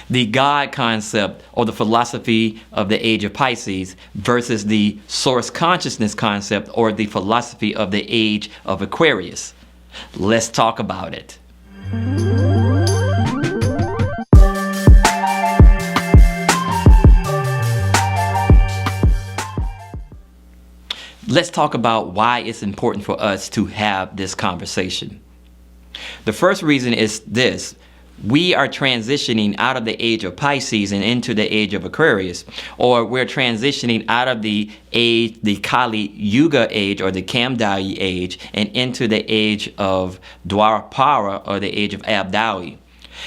the God concept or the philosophy of the age of Pisces versus the source consciousness concept or the philosophy of the age of Aquarius. Let's talk about it. Let's talk about why it's important for us to have this conversation. The first reason is this. We are transitioning out of the age of Pisces and into the age of Aquarius, or we're transitioning out of the age, the Kali Yuga age or the Kamdali age, and into the age of Dwapara or the age of Abdali.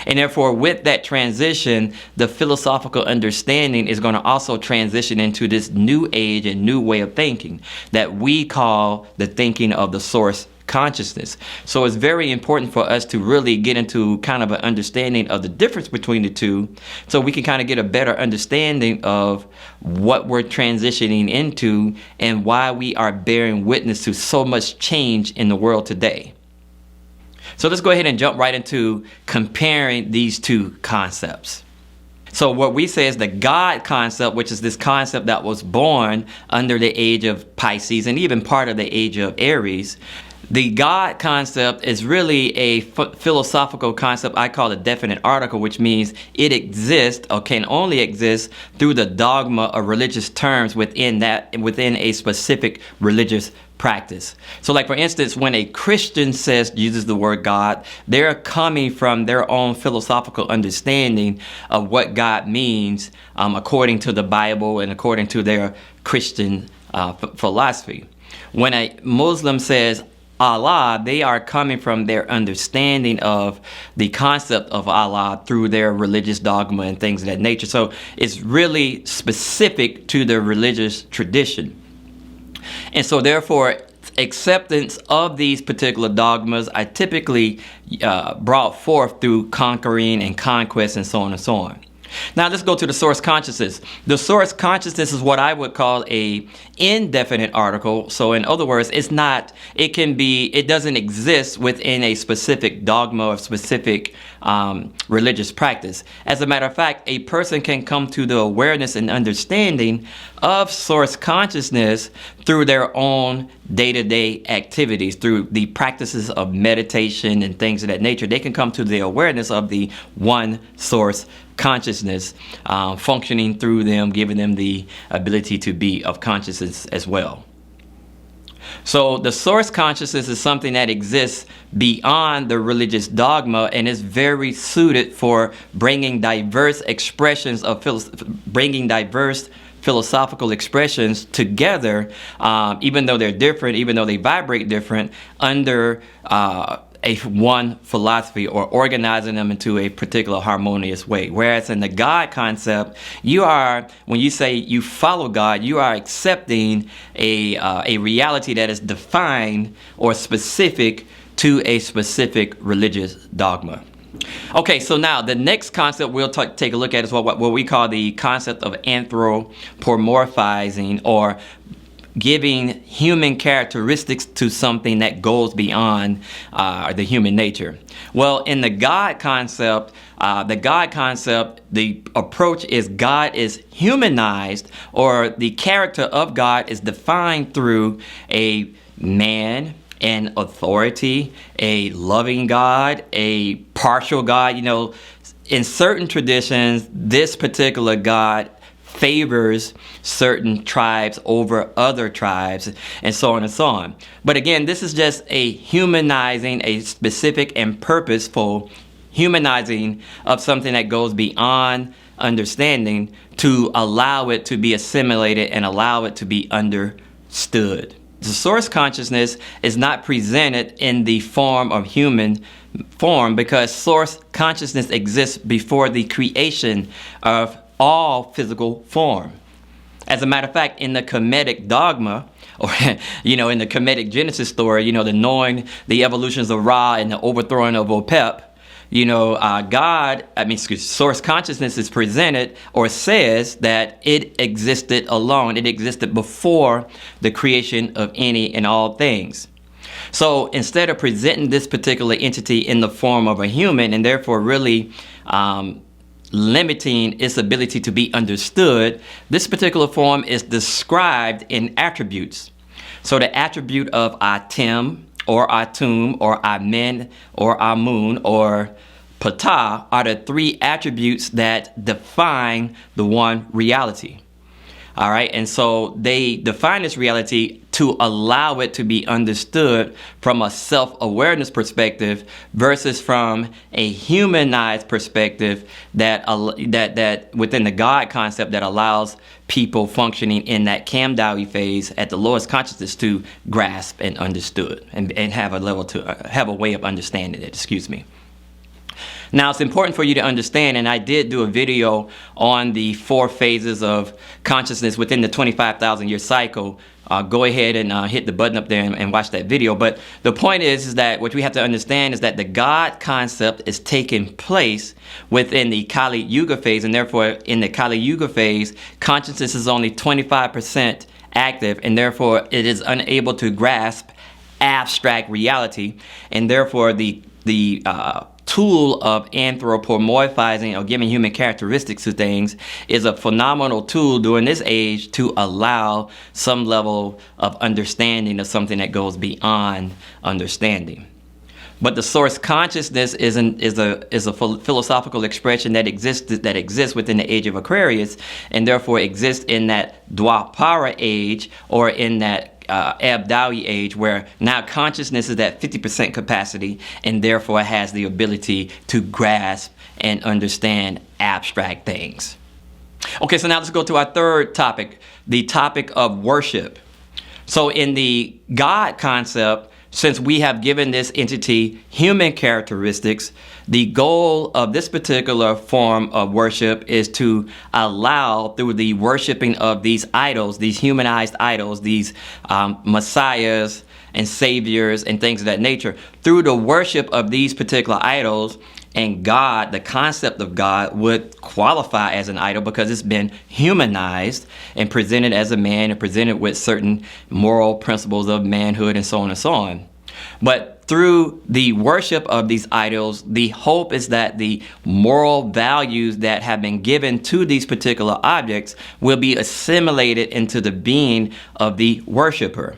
And therefore, with that transition, the philosophical understanding is going to also transition into this new age and new way of thinking that we call the thinking of the source consciousness. So it's very important for us to really get into kind of an understanding of the difference between the two, so we can kind of get a better understanding of what we're transitioning into and why we are bearing witness to so much change in the world today. So let's go ahead and jump right into comparing these two concepts. So what we say is the God concept, which is this concept that was born under the age of Pisces and even part of the age of Aries. The God concept is really a philosophical concept. I call it a definite article, which means it exists or can only exist through the dogma of religious terms within a specific religious practice. So like for instance, when a Christian uses the word God, they're coming from their own philosophical understanding of what God means according to the Bible and according to their Christian philosophy. When a Muslim says Allah, they are coming from their understanding of the concept of Allah through their religious dogma and things of that nature. So it's really specific to their religious tradition. And so therefore, acceptance of these particular dogmas are typically brought forth through conquering and conquest and so on and so on. Now let's go to the source consciousness. The source consciousness is what I would call a indefinite article. So in other words, it doesn't exist within a specific dogma or specific religious practice. As a matter of fact, a person can come to the awareness and understanding of source consciousness through their own day-to-day activities, through the practices of meditation and things of that nature. They can come to the awareness of the one source consciousness functioning through them, giving them the ability to be of consciousness as well. So the source consciousness is something that exists beyond the religious dogma and is very suited for bringing diverse expressions of philosophical expressions together, even though they're different, even though they vibrate different, under one philosophy, or organizing them into a particular harmonious way. Whereas in the God concept, when you say you follow God, you are accepting a reality that is defined or specific to a specific religious dogma. Okay, so now the next concept we'll take a look at is what we call the concept of anthropomorphizing, or giving human characteristics to something that goes beyond the human nature. Well, in the God concept, the approach is God is humanized, or the character of God is defined through a man, an authority, a loving God, a partial God. In certain traditions, this particular God favors certain tribes over other tribes, and so on and so on. But again, this is just a humanizing, a specific and purposeful humanizing of something that goes beyond understanding to allow it to be assimilated and allow it to be understood. The source consciousness is not presented in the form of human form because source consciousness exists before the creation of all physical form. As a matter of fact, in the Kemetic dogma, or in the Kemetic Genesis story, the knowing the evolutions of Ra and the overthrowing of Opep, source consciousness is presented or says that it existed alone. It existed before the creation of any and all things. So instead of presenting this particular entity in the form of a human, and therefore really limiting its ability to be understood, this particular form is described in attributes. So the attribute of Atem or Atum or Amen or Amun or Ptah are the three attributes that define the one reality. All right, and so they define this reality to allow it to be understood from a self-awareness perspective versus from a humanized perspective that within the God concept that allows people functioning in that Kamdawi phase at the lowest consciousness to grasp and understood and have a way of understanding it. Excuse me. Now, it's important for you to understand, and I did do a video on the 4 phases of consciousness within the 25,000 year cycle. Go ahead and hit the button up there and watch that video. But the point is that what we have to understand is that the God concept is taking place within the Kali Yuga phase, and therefore in the Kali Yuga phase, consciousness is only 25% active, and therefore it is unable to grasp abstract reality, and therefore the tool of anthropomorphizing or giving human characteristics to things is a phenomenal tool during this age to allow some level of understanding of something that goes beyond understanding. But the source consciousness is a philosophical expression that exists within the age of Aquarius, and therefore exists in that Dwapara age or in that Abdawi age, where now consciousness is at 50% capacity and therefore has the ability to grasp and understand abstract things. Okay, so now let's go to our third topic, the topic of worship. So in the God concept, since we have given this entity human characteristics, the goal of this particular form of worship is to allow, through the worshiping of these idols, these humanized idols, these messiahs and saviors and things of that nature, through the worship of these particular idols, and God, the concept of God, would qualify as an idol because it's been humanized and presented as a man and presented with certain moral principles of manhood and so on and so on. But through the worship of these idols, the hope is that the moral values that have been given to these particular objects will be assimilated into the being of the worshiper.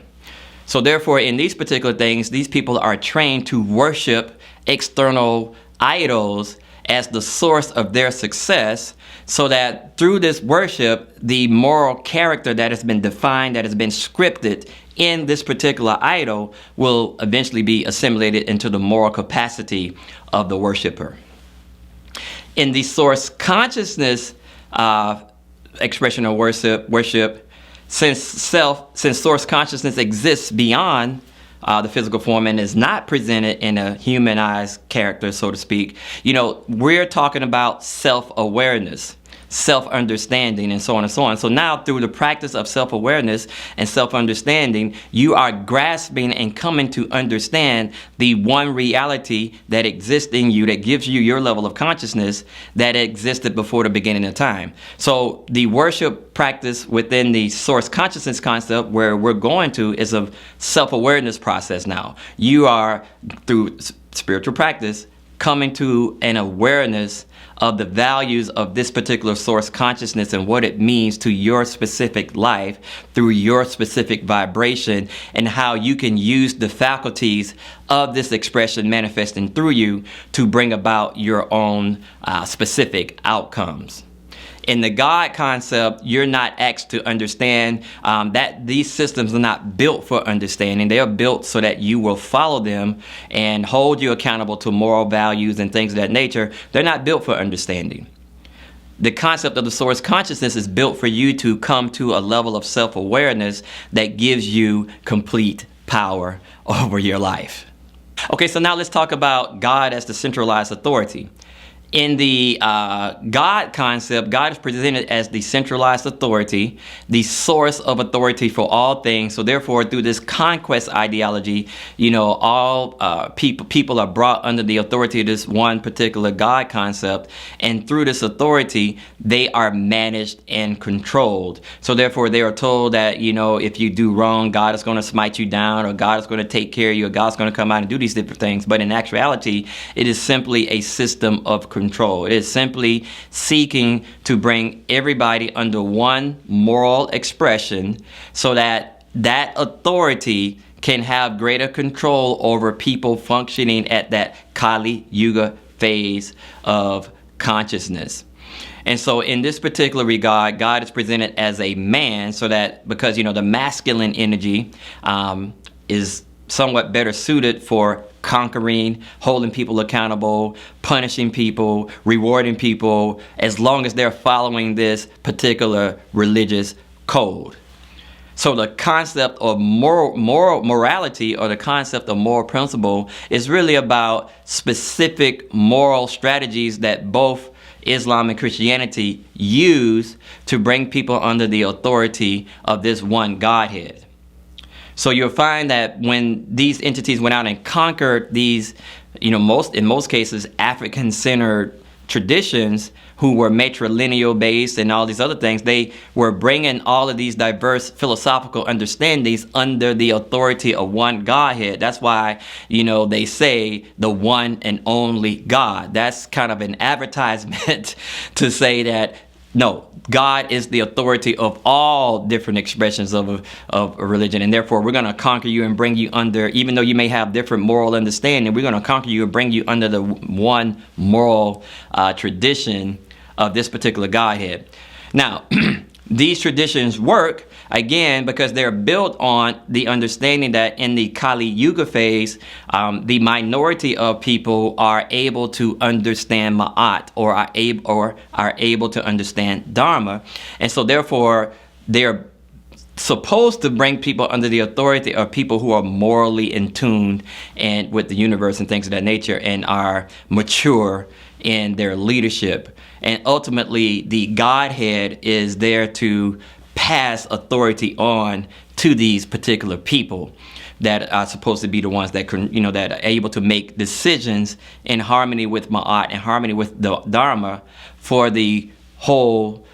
So therefore, in these particular things, these people are trained to worship external idols as the source of their success, so that through this worship, the moral character that has been defined, that has been scripted in this particular idol, will eventually be assimilated into the moral capacity of the worshiper. In the source consciousness expression of worship, since source consciousness exists beyond the physical form and is not presented in a humanized character, so to speak, we're talking about self-awareness, self-understanding, and so on and so on. So now, through the practice of self-awareness and self-understanding, you are grasping and coming to understand the one reality that exists in you, that gives you your level of consciousness that existed before the beginning of time. So the worship practice within the source consciousness concept, where we're going to, is a self-awareness process now. You are, through spiritual practice, coming to an awareness of the values of this particular source consciousness and what it means to your specific life through your specific vibration, and how you can use the faculties of this expression manifesting through you to bring about your own specific outcomes. In the God concept, you're not asked to understand that these systems are not built for understanding. They are built so that you will follow them and hold you accountable to moral values and things of that nature. They're not built for understanding. The concept of the source consciousness is built for you to come to a level of self-awareness that gives you complete power over your life. Okay, so now let's talk about God as the centralized authority. In the God concept, God is presented as the centralized authority, the source of authority for all things. So therefore, through this conquest ideology, all people are brought under the authority of this one particular God concept. And through this authority, they are managed and controlled. So therefore, they are told that, if you do wrong, God is going to smite you down, or God is going to take care of you, or God's going to come out and do these different things. But in actuality, it is simply a system of control control. It is simply seeking to bring everybody under one moral expression so that that authority can have greater control over people functioning at that Kali Yuga phase of consciousness. And so in this particular regard, God is presented as a man, so that because, the masculine energy is somewhat better suited for conquering, holding people accountable, punishing people, rewarding people, as long as they're following this particular religious code. So the concept of morality, or the concept of moral principle, is really about specific moral strategies that both Islam and Christianity use to bring people under the authority of this one Godhead. So you'll find that when these entities went out and conquered these, in most cases, African-centered traditions, who were matrilineal based and all these other things, they were bringing all of these diverse philosophical understandings under the authority of one Godhead. That's why, they say the one and only God. That's kind of an advertisement to say that, no, God is the authority of all different expressions of a religion, and therefore we're going to conquer you and bring you under, even though you may have different moral understanding, we're going to conquer you and bring you under the one moral tradition of this particular Godhead. Now, these traditions work, again, because they're built on the understanding that in the Kali Yuga phase, the minority of people are able to understand Ma'at, or are able to understand Dharma. And so therefore, they're supposed to bring people under the authority of people who are morally in tune and with the universe and things of that nature, and are mature in their leadership. And ultimately, the Godhead is there to pass authority on to these particular people that are supposed to be the ones that can, that are able to make decisions in harmony with Ma'at and harmony with the Dharma for the whole,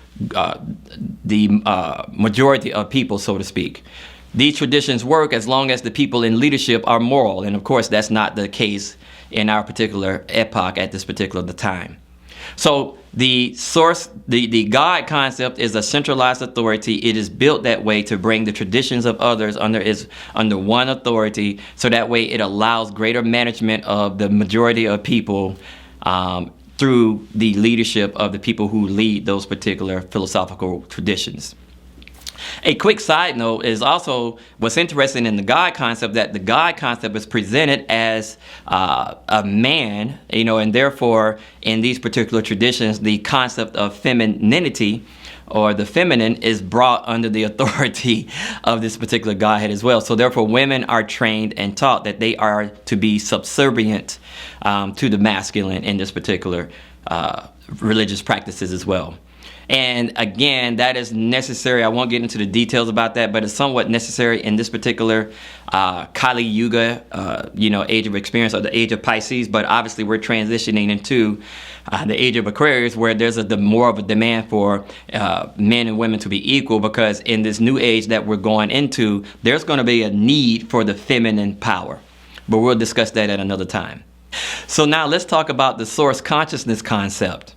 majority of people, so to speak. These traditions work as long as the people in leadership are moral, and of course, that's not the case in our particular epoch at this particular time. So the source, the God concept is a centralized authority. It is built that way to bring the traditions of others under one authority, so that way it allows greater management of the majority of people through the leadership of the people who lead those particular philosophical traditions. A quick side note is also what's interesting in the God concept, that the God concept is presented as a man, and therefore in these particular traditions, the concept of femininity, or the feminine, is brought under the authority of this particular Godhead as well. So therefore, women are trained and taught that they are to be subservient to the masculine in this particular religious practices as well. And again, that is necessary. I won't get into the details about that, but it's somewhat necessary in this particular Kali Yuga, age of experience, or the age of Pisces. But obviously, we're transitioning into the age of Aquarius, where there's more of a demand for men and women to be equal, because in this new age that we're going into, there's going to be a need for the feminine power. But we'll discuss that at another time. So now let's talk about the source consciousness concept.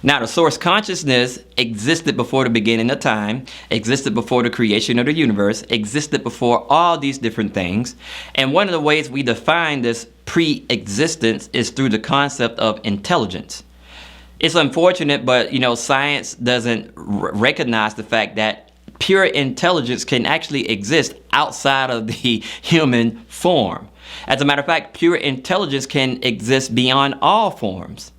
Now, the source consciousness existed before the beginning of time, existed before the creation of the universe, existed before all these different things. And one of the ways we define this pre-existence is through the concept of intelligence. It's unfortunate, but science doesn't recognize the fact that pure intelligence can actually exist outside of the human form. As a matter of fact, pure intelligence can exist beyond all forms.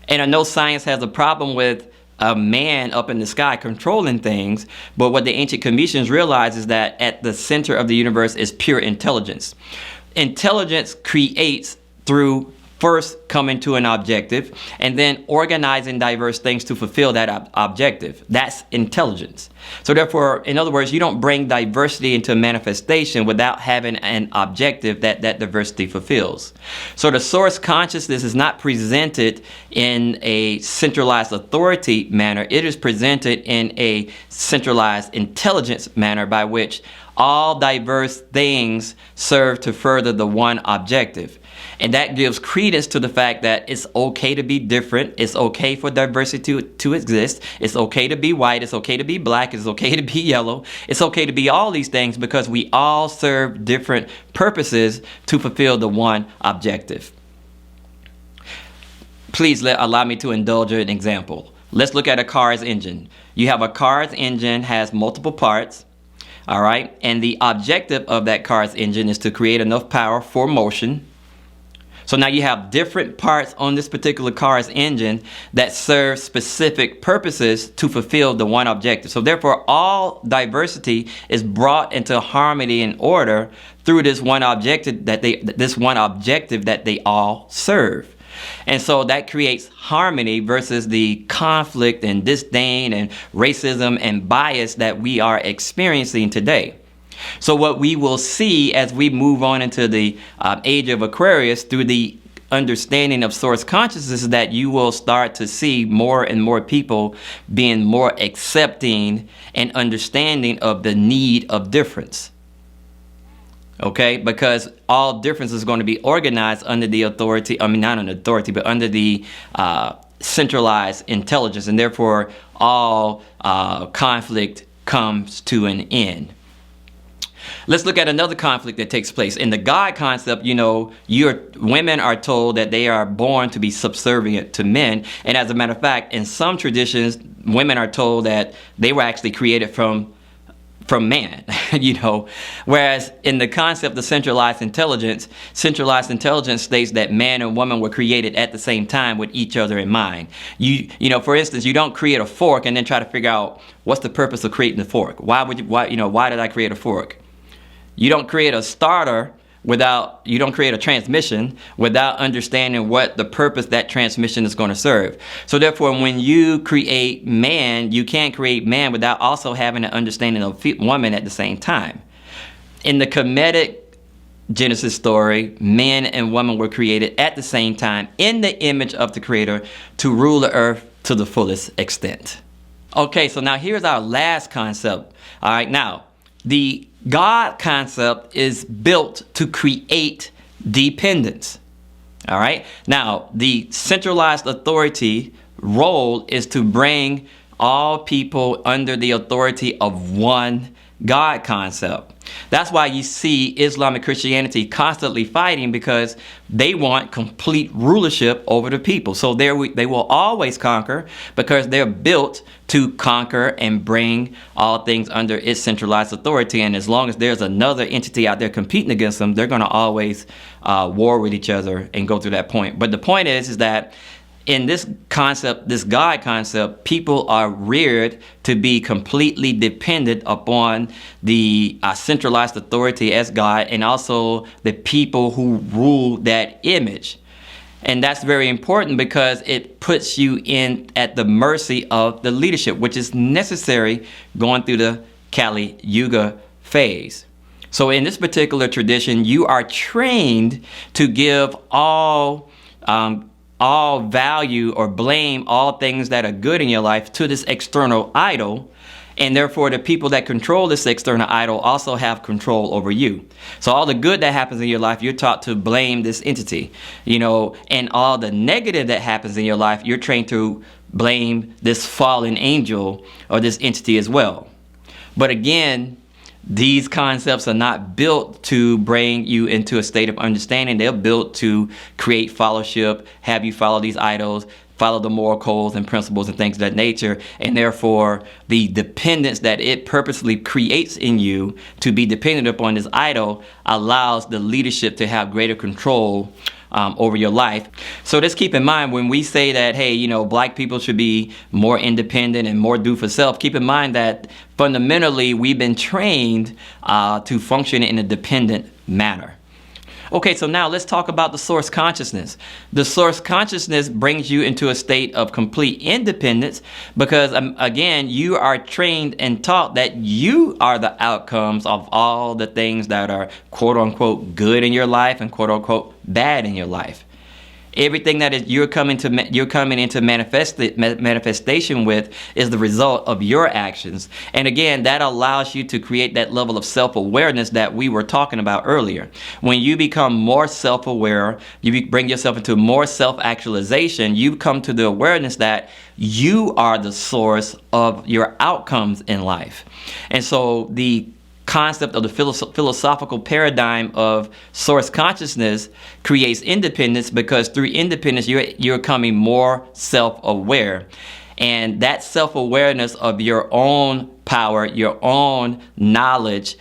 And I know science has a problem with a man up in the sky controlling things, but what the ancient Cometians realized is that at the center of the universe is pure intelligence. Intelligence creates through first coming to an objective and then organizing diverse things to fulfill that objective. That's intelligence. So therefore, in other words, you don't bring diversity into manifestation without having an objective that diversity fulfills. So the source consciousness is not presented in a centralized authority manner. It is presented in a centralized intelligence manner, by which All diverse things serve to further the one objective. And that gives credence to the fact that it's okay to be different. It's okay for diversity to exist. It's okay to be white. It's okay to be black. It's okay to be yellow. It's okay to be all these things because we all serve different purposes to fulfill the one objective. Please allow me to indulge an example. Let's look at a car's engine. You have a car's engine has multiple parts. All right. And the objective of that car's engine is to create enough power for motion. So now you have different parts on this particular car's engine that serve specific purposes to fulfill the one objective. So therefore, all diversity is brought into harmony and order through this one objective that they all serve. And so that creates harmony versus the conflict and disdain and racism and bias that we are experiencing today. So what we will see as we move on into the age of Aquarius through the understanding of source consciousness is that you will start to see more and more people being more accepting and understanding of the need of difference. Okay, because all difference is going to be organized under the authority, not under authority, but under the centralized intelligence, and therefore all conflict comes to an end. Let's look at another conflict that takes place. In the God concept, women are told that they are born to be subservient to men. And as a matter of fact, in some traditions, women are told that they were actually created from man, whereas in the concept of centralized intelligence states that man and woman were created at the same time with each other in mind. For instance, you don't create a fork and then try to figure out what's the purpose of creating the fork. Why did I create a fork? You don't create a starter you don't create a transmission without understanding what the purpose that transmission is going to serve. So therefore, when you create man, you can't create man without also having an understanding of woman at the same time. In the Kemetic Genesis story, man and woman were created at the same time in the image of the Creator to rule the earth to the fullest extent. Okay, so now here's our last concept. All right, now the God concept is built to create dependence. All right. Now, the centralized authority role is to bring all people under the authority of one God concept. That's why you see Islamic Christianity constantly fighting, because they want complete rulership over the people. So they will always conquer because they're built to conquer and bring all things under its centralized authority. And as long as there's another entity out there competing against them, they're going to always war with each other and go through that point. But the point is that in this concept, this God concept, people are reared to be completely dependent upon the centralized authority as God, and also the people who rule that image. And that's very important because it puts you in at the mercy of the leadership, which is necessary going through the Kali Yuga phase. So in this particular tradition, you are trained to give all value or blame all things that are good in your life to this external idol. And therefore, the people that control this external idol also have control over you. So all the good that happens in your life, you're taught to blame this entity, and all the negative that happens in your life, you're trained to blame this fallen angel or this entity as well. But again, these concepts are not built to bring you into a state of understanding. They're built to create fellowship, have you follow these idols, follow the moral codes and principles and things of that nature. And therefore, the dependence that it purposely creates in you to be dependent upon this idol allows the leadership to have greater control over your life. So just keep in mind when we say that, hey, black people should be more independent and more do for self, keep in mind that fundamentally we've been trained to function in a dependent manner. Okay, so now let's talk about the source consciousness. The source consciousness brings you into a state of complete independence because, again, you are trained and taught that you are the outcomes of all the things that are quote unquote good in your life and quote unquote bad in your life. Everything that is you're coming into manifestation with is the result of your actions. And again, that allows you to create that level of self-awareness that we were talking about earlier. When you become more self-aware, you bring yourself into more self-actualization, you come to the awareness that you are the source of your outcomes in life. And so the concept of the philosophical paradigm of source consciousness creates independence, because through independence you're becoming more self-aware, and that self-awareness of your own power, your own knowledge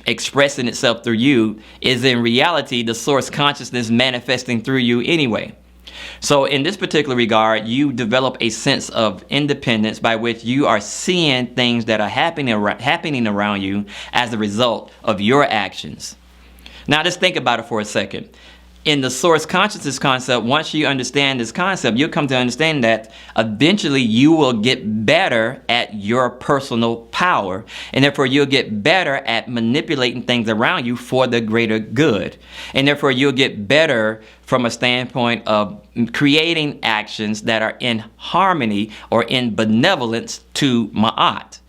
expressing itself through you is in reality the source consciousness manifesting through you anyway. So in this particular regard, you develop a sense of independence by which you are seeing things that are happening around you as a result of your actions. Now just think about it for a second. In the source consciousness concept, once you understand this concept, you'll come to understand that eventually you will get better at your personal power, and therefore you'll get better at manipulating things around you for the greater good. And therefore you'll get better from a standpoint of creating actions that are in harmony or in benevolence to Ma'at.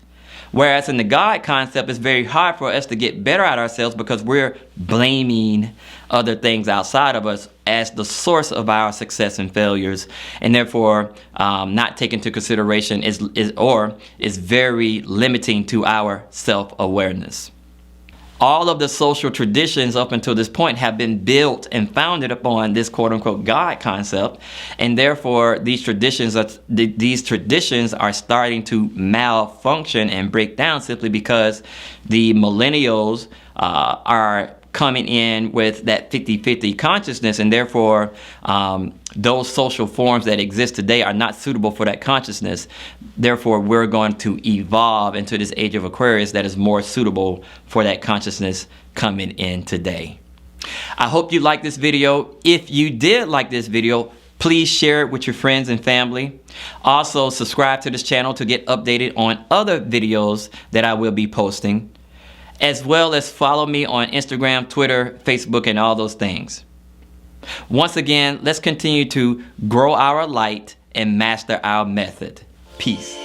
Whereas in the God concept, it's very hard for us to get better at ourselves because we're blaming other things outside of us as the source of our success and failures, and therefore not taken into consideration is very limiting to our self-awareness. All of the social traditions up until this point have been built and founded upon this quote-unquote God concept, and therefore these traditions are starting to malfunction and break down simply because the millennials are coming in with that 50-50 consciousness, and therefore those social forms that exist today are not suitable for that consciousness. Therefore, we're going to evolve into this age of Aquarius that is more suitable for that consciousness coming in today. I hope you liked this video. If you did like this video, please share it with your friends and family. Also, subscribe to this channel to get updated on other videos that I will be posting, as well as follow me on Instagram, Twitter, Facebook, and all those things. Once again, let's continue to grow our light and master our method. Peace.